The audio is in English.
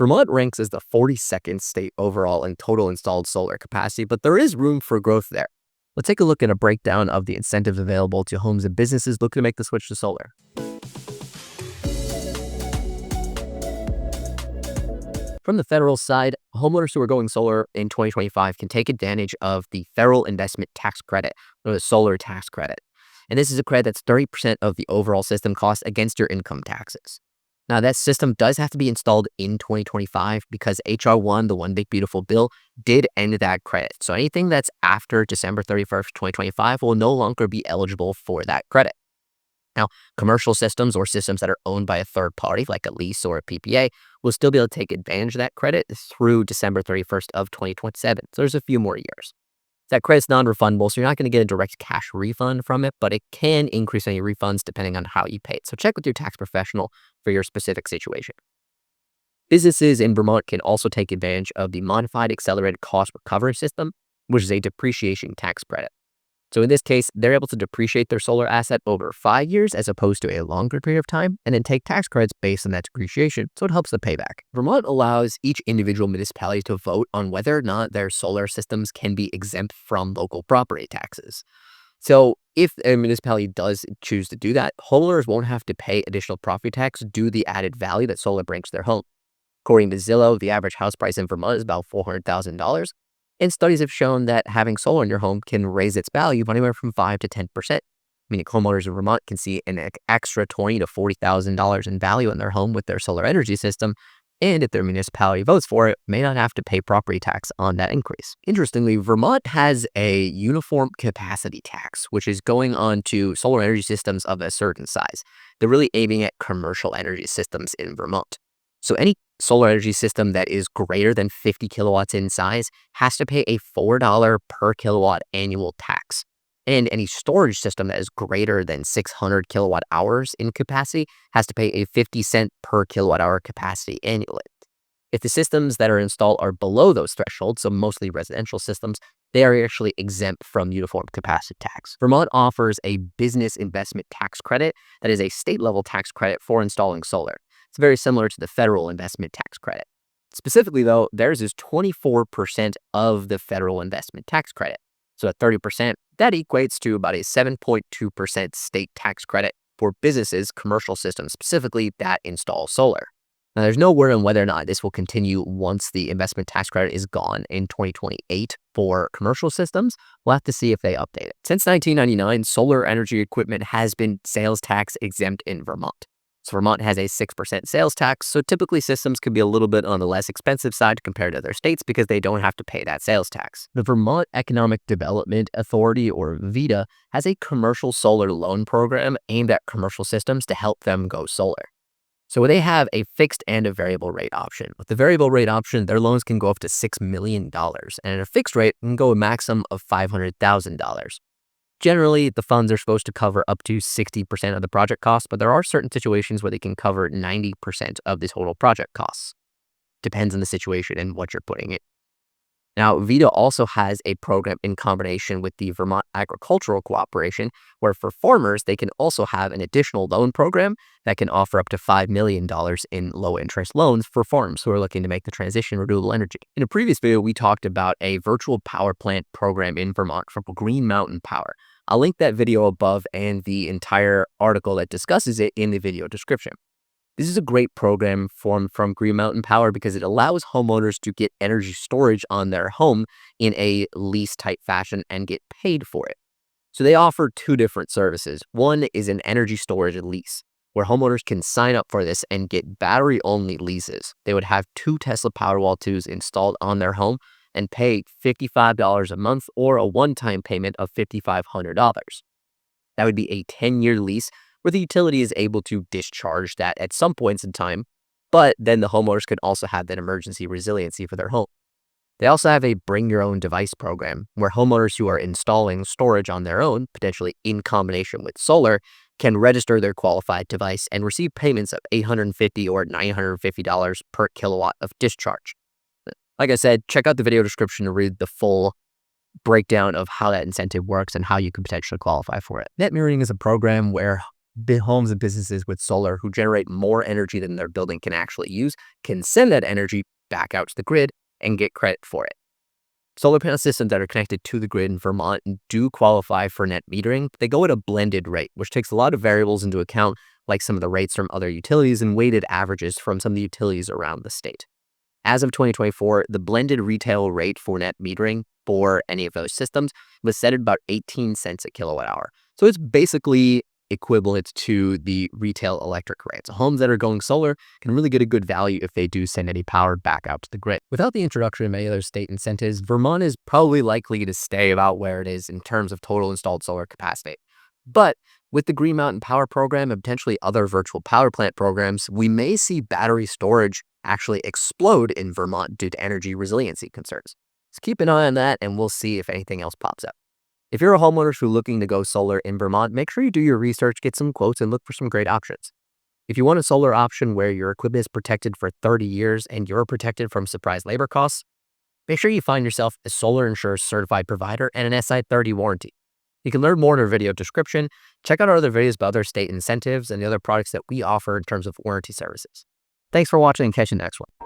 Vermont ranks as the 42nd state overall in total installed solar capacity, but there is room for growth there. Let's take a look at a breakdown of the incentives available to homes and businesses looking to make the switch to solar. From the federal side, homeowners who are going solar in 2025 can take advantage of the federal investment tax credit, or the solar tax credit. And this is a credit that's 30% of the overall system cost against your income taxes. Now, that system does have to be installed in 2025 because HR 1, the One Big Beautiful Bill, did end that credit. So anything that's after December 31st, 2025 will no longer be eligible for that credit. Now, commercial systems or systems that are owned by a third party, like a lease or a PPA, will still be able to take advantage of that credit through December 31st of 2027. So there's a few more years. That credit's non-refundable, so you're not going to get a direct cash refund from it, but it can increase any refunds depending on how you pay it. So check with your tax professional for your specific situation. Businesses in Vermont can also take advantage of the Modified Accelerated Cost Recovery System, which is a depreciation tax credit. So in this case, they're able to depreciate their solar asset over 5 years as opposed to a longer period of time, and then take tax credits based on that depreciation, so it helps the payback. Vermont allows each individual municipality to vote on whether or not their solar systems can be exempt from local property taxes. So if a municipality does choose to do that, homeowners won't have to pay additional property tax due to the added value that solar brings to their home. According to Zillow, the average house price in Vermont is about $400,000. And studies have shown that having solar in your home can raise its value by anywhere from 5 to 10%, meaning homeowners in Vermont can see an extra $20,000 to $40,000 in value in their home with their solar energy system, and if their municipality votes for it, may not have to pay property tax on that increase. Interestingly, Vermont has a uniform capacity tax, which is going on to solar energy systems of a certain size. They're really aiming at commercial energy systems in Vermont. So any solar energy system that is greater than 50 kilowatts in size has to pay a $4 per kilowatt annual tax. And any storage system that is greater than 600 kilowatt hours in capacity has to pay a 50-cent per kilowatt hour capacity annually. If the systems that are installed are below those thresholds, so mostly residential systems, they are actually exempt from uniform capacity tax. Vermont offers a business investment tax credit that is a state-level tax credit for installing solar. It's very similar to the federal investment tax credit. Specifically, though, theirs is 24% of the federal investment tax credit. So at 30%, that equates to about a 7.2% state tax credit for businesses, commercial systems specifically, that install solar. Now, there's no word on whether or not this will continue once the investment tax credit is gone in 2028 for commercial systems. We'll have to see if they update it. Since 1999, solar energy equipment has been sales tax exempt in Vermont. So Vermont has a 6% sales tax, so typically systems can be a little bit on the less expensive side compared to other states because they don't have to pay that sales tax. The Vermont Economic Development Authority, or VEDA, has a commercial solar loan program aimed at commercial systems to help them go solar. So they have a fixed and a variable rate option. With the variable rate option, their loans can go up to $6 million, and at a fixed rate, can go a maximum of $500,000. Generally, the funds are supposed to cover up to 60% of the project costs, but there are certain situations where they can cover 90% of the total project costs. Depends on the situation and what you're putting in. Now, VEDA also has a program in combination with the Vermont Agricultural Cooperation, where for farmers, they can also have an additional loan program that can offer up to $5 million in low-interest loans for farms who are looking to make the transition to renewable energy. In a previous video, we talked about a virtual power plant program in Vermont from Green Mountain Power. I'll link that video above and the entire article that discusses it in the video description. This is a great program from Green Mountain Power because it allows homeowners to get energy storage on their home in a lease-type fashion and get paid for it. So they offer two different services. One is an energy storage lease, where homeowners can sign up for this and get battery-only leases. They would have 2 Tesla Powerwall 2s installed on their home and pay $55 a month or a one-time payment of $5,500. That would be a 10-year lease where the utility is able to discharge that at some points in time, but then the homeowners could also have that emergency resiliency for their home. They also have a bring your own device program where homeowners who are installing storage on their own, potentially in combination with solar, can register their qualified device and receive payments of $850 or $950 per kilowatt of discharge. Like I said, check out the video description to read the full breakdown of how that incentive works and how you can potentially qualify for it. Net metering is a program where Homes and businesses with solar who generate more energy than their building can actually use can send that energy back out to the grid and get credit for it. Solar panel systems that are connected to the grid in Vermont do qualify for net metering. They go at a blended rate, which takes a lot of variables into account, like some of the rates from other utilities and weighted averages from some of the utilities around the state. As of 2024, the blended retail rate for net metering for any of those systems was set at about 18 cents a kilowatt hour. So it's basically equivalent to the retail electric rate. So homes that are going solar can really get a good value if they do send any power back out to the grid. Without the introduction of any other state incentives, Vermont is probably likely to stay about where it is in terms of total installed solar capacity. But with the Green Mountain Power Program and potentially other virtual power plant programs, we may see battery storage actually explode in Vermont due to energy resiliency concerns. So keep an eye on that and we'll see if anything else pops up. If you're a homeowner who's looking to go solar in Vermont, make sure you do your research, get some quotes, and look for some great options. If you want a solar option where your equipment is protected for 30 years and you're protected from surprise labor costs, make sure you find yourself a Solar Insurance certified provider and an SI30 warranty. You can learn more in our video description. Check out our other videos about other state incentives and the other products that we offer in terms of warranty services. Thanks for watching and catch you next one.